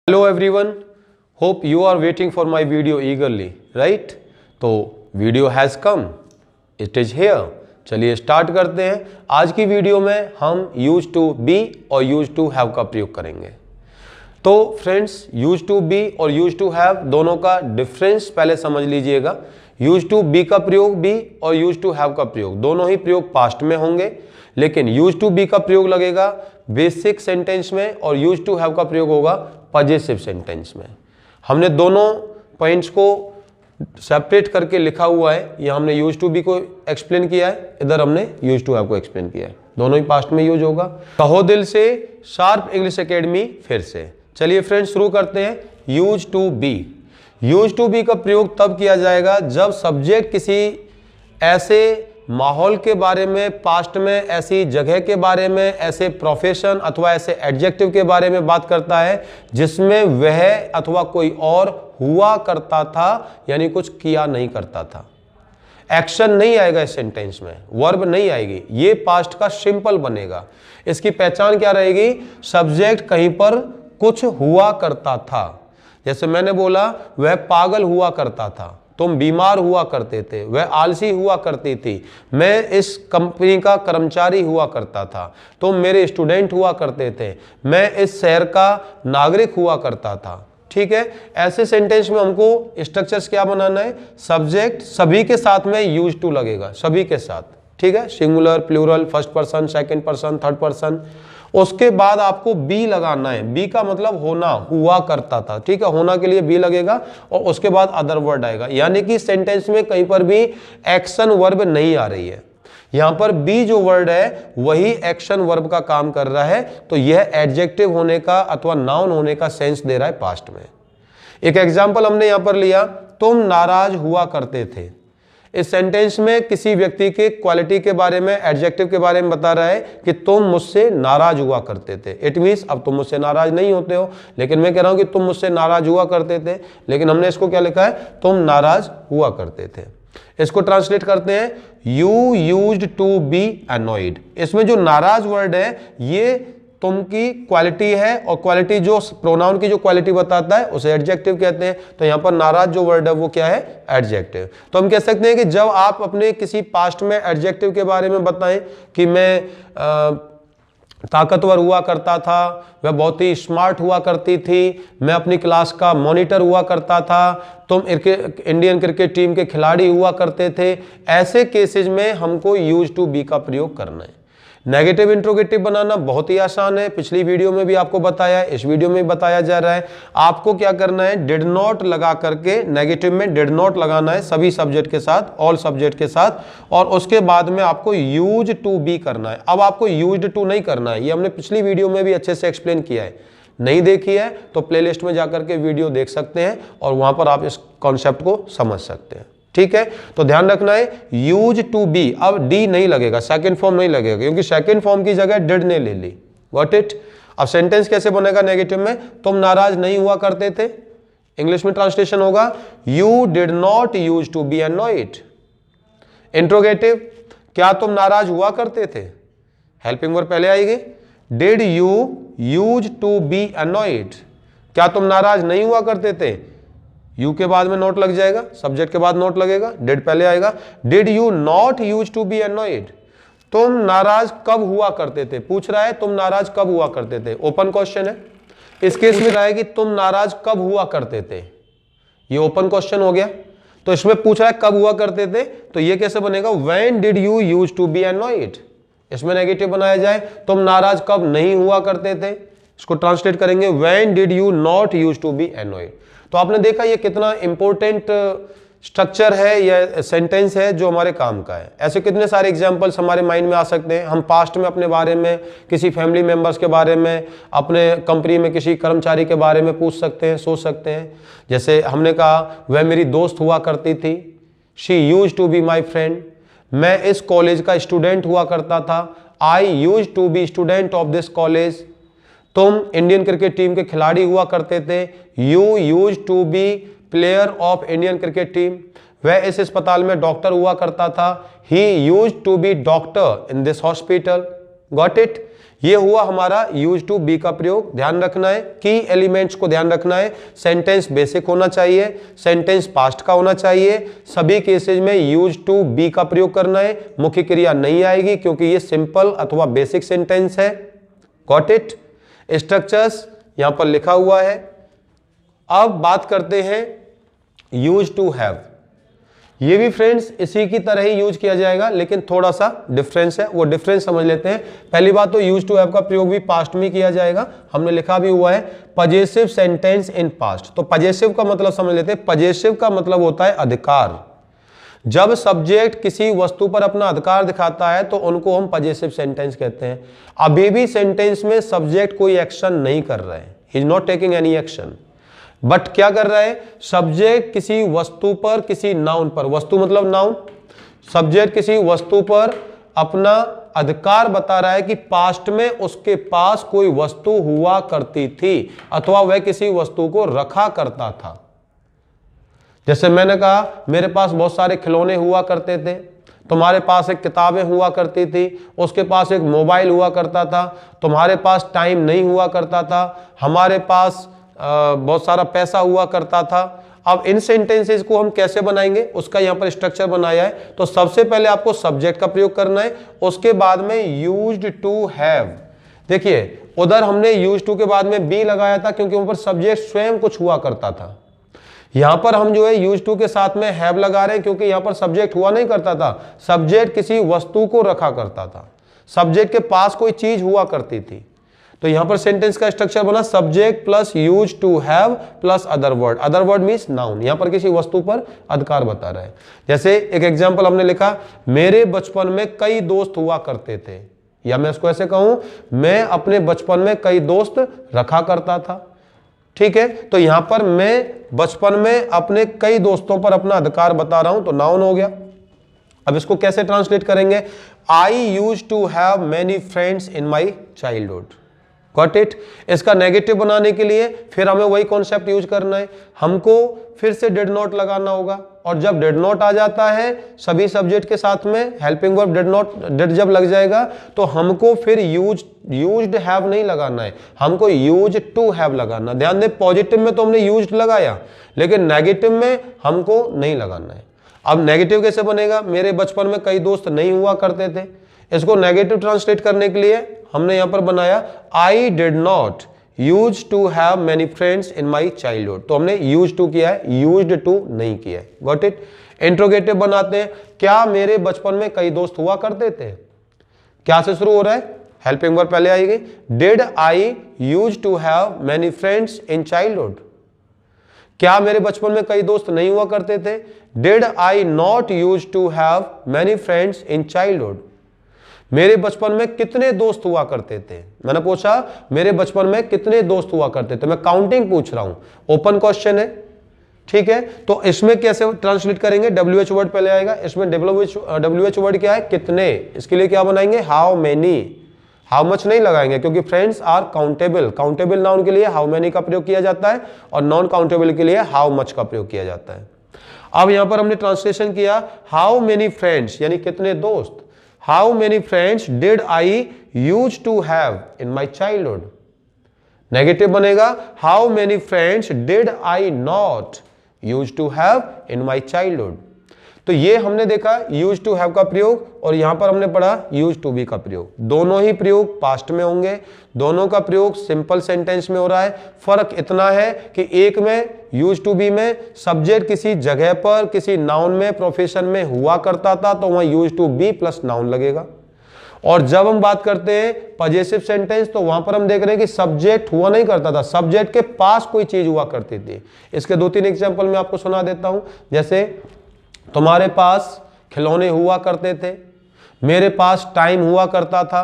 Hello everyone, hope you are waiting for my video eagerly, right? तो video has come, it is here. चलिए start करते हैं। आज की वीडियो में हम यूज टू बी और यूज टू हैव का प्रयोग करेंगे। तो फ्रेंड्स, यूज टू बी और यूज टू हैव दोनों का डिफरेंस पहले समझ लीजिएगा। यूज टू बी का प्रयोग बी और यूज टू हैव का प्रयोग दोनों ही प्रयोग पास्ट में होंगे, लेकिन यूज टू बी का प्रयोग लगेगा बेसिक सेंटेंस में और यूज टू हैव का प्रयोग होगा पॉजेसिव सेंटेंस में। हमने दोनों पॉइंट्स को सेपरेट करके लिखा हुआ है। यहाँ हमने यूज टू बी को एक्सप्लेन किया है, इधर हमने यूज टू हैव को एक्सप्लेन किया है। दोनों ही पास्ट में यूज होगा। कहो दिल से, शार्प इंग्लिश एकेडमी फिर से। चलिए फ्रेंड्स शुरू करते हैं। Use to be. Use to be का प्रयोग तब किया जाएगा जब सब्जेक्ट किसी ऐसे माहौल के बारे में, पास्ट में ऐसी जगह के बारे में, ऐसे प्रोफेशन अथवा ऐसे एडजेक्टिव के बारे में बात करता है जिसमें वह अथवा कोई और हुआ करता था, यानी कुछ किया नहीं करता था। एक्शन नहीं आएगा इस सेंटेंस में, वर्ब नहीं आएगी, ये पास्ट का सिंपल बनेगा। इसकी पहचान क्या रहेगी? सब्जेक्ट कहीं पर कुछ हुआ करता था। जैसे मैंने बोला वह पागल हुआ करता था, तुम बीमार हुआ करते थे, वह आलसी हुआ करती थी, मैं इस कंपनी का कर्मचारी हुआ करता था, तुम मेरे स्टूडेंट हुआ करते थे, मैं इस शहर का नागरिक हुआ करता था। ठीक है, ऐसे सेंटेंस में हमको स्ट्रक्चर्स क्या बनाना है? सब्जेक्ट सभी के साथ में यूज टू लगेगा, सभी के साथ। ठीक है, singular, plural, first person, second person, third person. उसके बाद आपको बी लगाना है। बी का मतलब होना, हुआ करता था। ठीक है, होना के लिए बी लगेगा और उसके बाद अदर वर्ड आएगा, यानी कि सेंटेंस में कहीं पर भी एक्शन वर्ब नहीं आ रही है। यहां पर बी जो वर्ड है वही एक्शन वर्ब का काम कर रहा है, तो यह एडजेक्टिव होने का अथवा नाउन होने का सेंस दे रहा है पास्ट में। एक एग्जाम्पल हमने यहां पर लिया, तुम नाराज हुआ करते थे। इस सेंटेंस में किसी व्यक्ति के क्वालिटी के बारे में, एडजेक्टिव के बारे में बता रहा है कि तुम मुझसे नाराज हुआ करते थे। इट मीन्स अब तुम मुझसे नाराज नहीं होते हो, लेकिन मैं कह रहा हूं कि तुम मुझसे नाराज हुआ करते थे, लेकिन हमने इसको क्या लिखा है? तुम नाराज हुआ करते थे। इसको ट्रांसलेट करते हैं, you used to be annoyed. इसमें जो नाराज वर्ड है ये तुम की क्वालिटी है, और क्वालिटी जो प्रोनाउन की जो क्वालिटी बताता है उसे एडजेक्टिव कहते हैं। तो यहां पर नाराज जो वर्ड है वो क्या है? एडजेक्टिव। तो हम कह सकते हैं कि जब आप अपने किसी पास्ट में एडजेक्टिव के बारे में बताएं कि मैं ताकतवर हुआ करता था, वह बहुत ही स्मार्ट हुआ करती थी, मैं अपनी क्लास का मॉनिटर हुआ करता था, तुम इंडियन क्रिकेट टीम के खिलाड़ी हुआ करते थे, ऐसे केसेस में हमको यूज टू बी का प्रयोग करना है। नेगेटिव इंट्रोगेटिव बनाना बहुत ही आसान है, पिछली वीडियो में भी आपको बताया है, इस वीडियो में बताया जा रहा है। आपको क्या करना है? डिड नॉट लगा करके, नेगेटिव में डिड नॉट लगाना है सभी सब्जेक्ट के साथ, ऑल सब्जेक्ट के साथ, और उसके बाद में आपको यूज टू बी करना है। अब आपको यूज्ड टू नहीं करना है, ये हमने पिछली वीडियो में भी अच्छे से एक्सप्लेन किया है। नहीं देखी है तो प्लेलिस्ट में जाकर के वीडियो देख सकते हैं और वहां पर आप इस कॉन्सेप्ट को समझ सकते हैं। ठीक है, तो ध्यान रखना है यूज टू बी। अब डी नहीं लगेगा, सेकंड फॉर्म नहीं लगेगा, क्योंकि सेकंड फॉर्म की जगह डिड ने ले ली। Got it? अब सेंटेंस कैसे बनेगा नेगेटिव में? तुम नाराज नहीं हुआ करते थे। इंग्लिश में ट्रांसलेशन होगा, you did not use to be annoyed. Interrogative, क्या तुम नाराज हुआ करते थे? हेल्पिंग वर्ब पहले आएगी। Did you use to be annoyed? क्या तुम नाराज नहीं हुआ करते थे? यू के बाद में नोट लग जाएगा, सब्जेक्ट के बाद नोट लगेगा, डिड पहले आएगा। Did you not use to be annoyed? तुम नाराज कब हुआ करते थे? पूछ रहा है तुम नाराज कब हुआ करते थे, ओपन क्वेश्चन है। इस केस में रहा है कि तुम नाराज कब हुआ करते थे, ये ओपन क्वेश्चन हो गया। तो इसमें पूछ रहा है कब हुआ करते थे, तो ये कैसे बनेगा? When did you use to be annoyed? इसमें नेगेटिव बनाया जाए, तुम नाराज कब नहीं हुआ करते थे, इसको ट्रांसलेट करेंगे when did you not use to be annoyed. तो आपने देखा ये कितना इंपॉर्टेंट स्ट्रक्चर है या सेंटेंस है जो हमारे काम का है। ऐसे कितने सारे एग्जांपल्स हमारे माइंड में आ सकते हैं। हम पास्ट में अपने बारे में, किसी फैमिली मेंबर्स के बारे में, अपने कंपनी में किसी कर्मचारी के बारे में पूछ सकते हैं, सोच सकते हैं। जैसे हमने कहा वह मेरी दोस्त हुआ करती थी, she use to be my friend. मैं इस कॉलेज का स्टूडेंट हुआ करता था, I use to be student of this college. तुम इंडियन क्रिकेट टीम के खिलाड़ी हुआ करते थे, you use to be player of Indian cricket team. वह इस अस्पताल में डॉक्टर हुआ करता था, he use to be doctor in this hospital. Got it? ये हुआ हमारा यूज टू बी का प्रयोग। ध्यान रखना है, की एलिमेंट्स को ध्यान रखना है। सेंटेंस बेसिक होना चाहिए, सेंटेंस पास्ट का होना चाहिए, सभी केसेज में यूज टू बी का प्रयोग करना है। मुख्य क्रिया नहीं आएगी क्योंकि ये सिंपल अथवा बेसिक सेंटेंस है। Got it? स्ट्रक्चर्स यहां पर लिखा हुआ है। अब बात करते हैं यूज टू हैव। ये भी फ्रेंड्स इसी की तरह ही यूज किया जाएगा, लेकिन थोड़ा सा डिफरेंस है, वो डिफरेंस समझ लेते हैं। पहली बात तो यूज टू हैव का प्रयोग भी पास्ट में किया जाएगा, हमने लिखा भी हुआ है पजेसिव सेंटेंस इन पास्ट। तो पजेसिव का मतलब समझ लेते हैं। पजेसिव का मतलब होता है अधिकार। जब सब्जेक्ट किसी वस्तु पर अपना अधिकार दिखाता है तो उनको हम पजेसिव सेंटेंस कहते हैं। अभी भी सेंटेंस में सब्जेक्ट कोई एक्शन नहीं कर रहा है, he is not taking any action, but क्या कर रहा है, सब्जेक्ट किसी वस्तु पर, किसी नाउन पर, वस्तु मतलब नाउन, सब्जेक्ट किसी वस्तु पर अपना अधिकार बता रहा है कि पास्ट में उसके पास कोई वस्तु हुआ करती थी अथवा वह किसी वस्तु को रखा करता था। जैसे मैंने कहा मेरे पास बहुत सारे खिलौने हुआ करते थे, तुम्हारे पास एक किताबें हुआ करती थी, उसके पास एक मोबाइल हुआ करता था, तुम्हारे पास टाइम नहीं हुआ करता था, हमारे पास बहुत सारा पैसा हुआ करता था। अब इन सेंटेंसेस को हम कैसे बनाएंगे, उसका यहां पर स्ट्रक्चर बनाया है। तो सबसे पहले आपको सब्जेक्ट का प्रयोग करना है, उसके बाद में यूज्ड टू हैव। देखिए उधर हमने यूज्ड टू के बाद में बी लगाया था क्योंकि वहां पर सब्जेक्ट स्वयं कुछ हुआ करता था। यहां पर हम जो है यूज्ड टू के साथ में हैव लगा रहे हैं क्योंकि यहां पर सब्जेक्ट हुआ नहीं करता था, सब्जेक्ट किसी वस्तु को रखा करता था, सब्जेक्ट के पास कोई चीज हुआ करती थी। तो यहां पर सेंटेंस का स्ट्रक्चर बना subject plus use to have plus other word. Other word means noun, यहां पर किसी वस्तु पर अधिकार बता रहा है। जैसे एक एग्जांपल हमने लिखा, मेरे बचपन में कई दोस्त हुआ करते थे, या मैं इसको ऐसे कहूं, मैं अपने बचपन में कई दोस्त रखा करता था। ठीक है, तो यहां पर मैं बचपन में अपने कई दोस्तों पर अपना अधिकार बता रहा हूं, तो नाउन हो गया। अब इसको कैसे ट्रांसलेट करेंगे, I use to have many friends in my childhood. Got it? इसका नेगेटिव बनाने के लिए फिर हमें वही कॉन्सेप्ट यूज करना है, हमको फिर से डिड नॉट लगाना होगा। और जब डिड नॉट आ जाता है सभी सब्जेक्ट के साथ में, हेल्पिंग वर्ब डिड जब लग जाएगा तो हमको फिर यूज्ड हैव नहीं लगाना है, हमको यूज टू हैव लगाना। ध्यान दें, पॉजिटिव में तो हमने यूज्ड लगाया, लेकिन नेगेटिव में हमको नहीं लगाना है। अब नेगेटिव कैसे बनेगा, मेरे बचपन में कई दोस्त नहीं हुआ करते थे। इसको नेगेटिव ट्रांसलेट करने के लिए हमने यहां पर बनाया I did not use to have many friends in my childhood. तो हमने यूज टू किया है, यूज्ड टू नहीं किया है। Got it? इंट्रोगेटिव बनाते हैं, क्या मेरे बचपन में कई दोस्त हुआ करते थे। क्या से शुरू हो रहा है, हेल्पिंग वर्ब पहले आएगी। Did I use to have many friends in childhood. क्या मेरे बचपन में कई दोस्त नहीं हुआ करते थे। Did I not use to have many friends in childhood. मेरे बचपन में कितने दोस्त हुआ करते थे, मैंने पूछा मेरे बचपन में कितने दोस्त हुआ करते थे, मैं काउंटिंग पूछ रहा हूं, ओपन क्वेश्चन है। ठीक है, तो इसमें कैसे ट्रांसलेट करेंगे, WH वर्ड पहले आएगा। इसमें WH वर्ड क्या है, कितने। इसके लिए क्या बनाएंगे, हाउ मेनी। हाउ मच नहीं लगाएंगे क्योंकि friends are countable. Countable noun के लिए हाउ मेनी का प्रयोग किया जाता है और नॉन काउंटेबल के लिए हाउ मच का प्रयोग किया जाता है। अब यहां पर हमने ट्रांसलेशन किया, हाउ मेनी फ्रेंड्स यानी कितने दोस्त। How many friends did I used to have in my childhood? Negative बनेगा, how many friends did I not used to have in my childhood? तो ये हमने देखा यूज टू हैव का प्रयोग और यहां पर हमने पढ़ा यूज टू बी का प्रयोग। दोनों ही प्रयोग पास्ट में होंगे, दोनों का प्रयोग सिंपल सेंटेंस में हो रहा है। फर्क इतना है कि एक में यूज टू बी में सब्जेक्ट किसी जगह पर, किसी नाउन में, प्रोफेशन में हुआ करता था तो वहां use to be plus noun लगेगा। और जब हम बात करते हैं पजेसिव सेंटेंस तो वहां पर हम देख रहे हैं कि सब्जेक्ट हुआ नहीं करता था, सब्जेक्ट के पास कोई चीज हुआ करती थी। इसके 2-3 एग्जाम्पल मैं आपको सुना देता हूं। जैसे तुम्हारे पास खिलौने हुआ करते थे, मेरे पास टाइम हुआ करता था,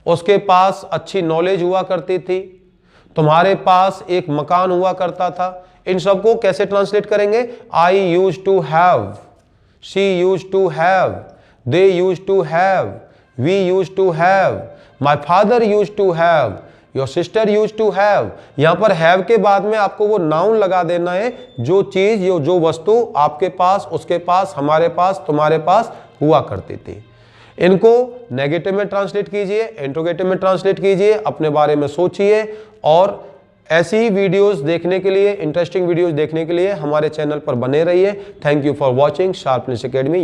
उसके पास अच्छी नॉलेज हुआ करती थी, तुम्हारे पास एक मकान हुआ करता था। इन सबको कैसे ट्रांसलेट करेंगे, I use to have, she use to have, they use to have, we use to have, my father use to have, your sister use to have. यहां पर हैव के बाद में आपको वो नाउन लगा देना है, जो चीज जो वस्तु आपके पास, उसके पास, हमारे पास, तुम्हारे पास हुआ करती थी। इनको नेगेटिव में ट्रांसलेट कीजिए, इंट्रोगेटिव में ट्रांसलेट कीजिए, अपने बारे में सोचिए और ऐसी वीडियोस देखने के लिए, इंटरेस्टिंग वीडियोस देखने के लिए हमारे चैनल पर बने रहिए। Thank you for watching sharpness academy.